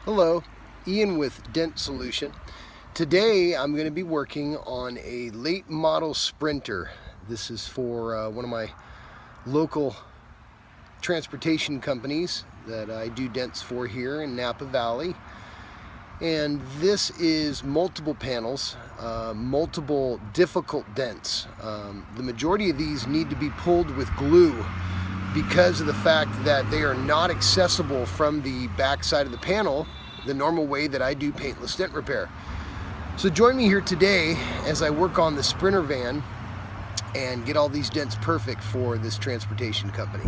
Hello, Ian with Dent Solution. Today I'm going to be working on a late model Sprinter. This is for one of my local transportation companies that I do dents for here in Napa Valley. And this is multiple panels, multiple difficult dents. The majority of these need to be pulled with glue because of the fact that they are not accessible from the back side of the panel the normal way that I do paintless dent repair. So join me here today as I work on the Sprinter van and get all these dents perfect for this transportation company.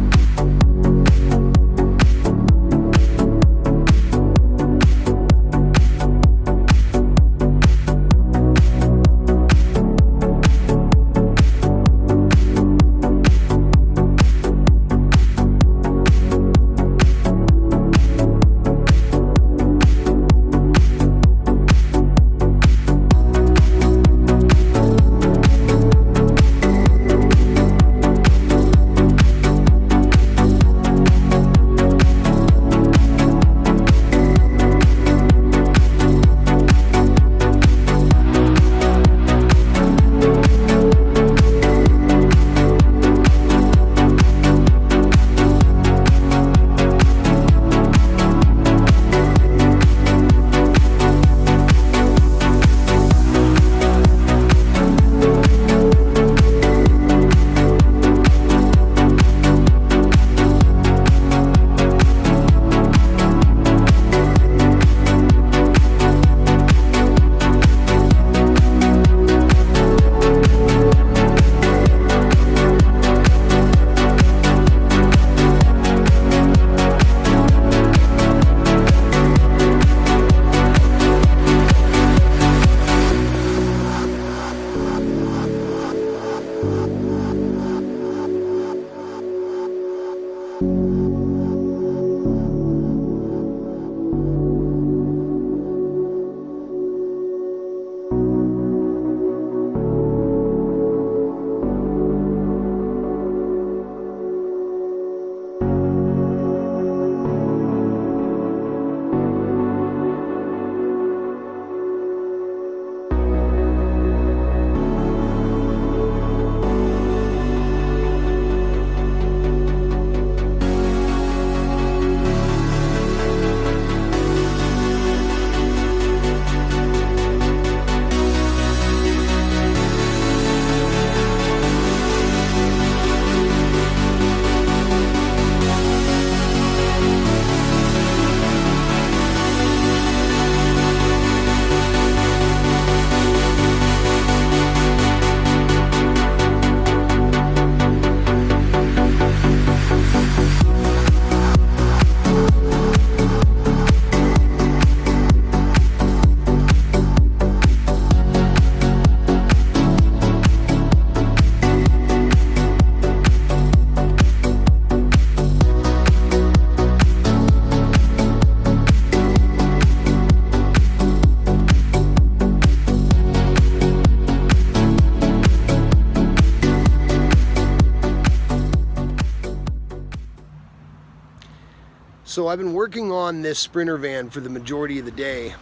So I've been working on this Sprinter van for the majority of the day.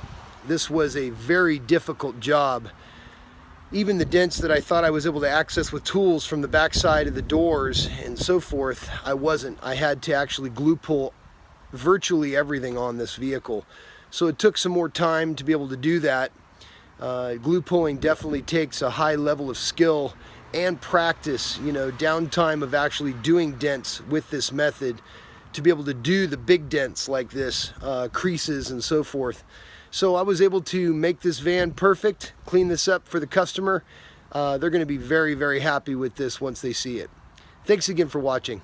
This was a very difficult job. Even the dents that I thought I was able to access with tools from the back side of the doors and so forth, I wasn't. I had to actually glue pull virtually everything on this vehicle. So it took some more time to be able to do that. Glue pulling definitely takes a high level of skill and practice, downtime of actually doing dents with this method to be able to do the big dents like this, creases and so forth. So I was able to make this van perfect, clean this up for the customer. They're going to be very, very happy with this once they see it. Thanks again for watching.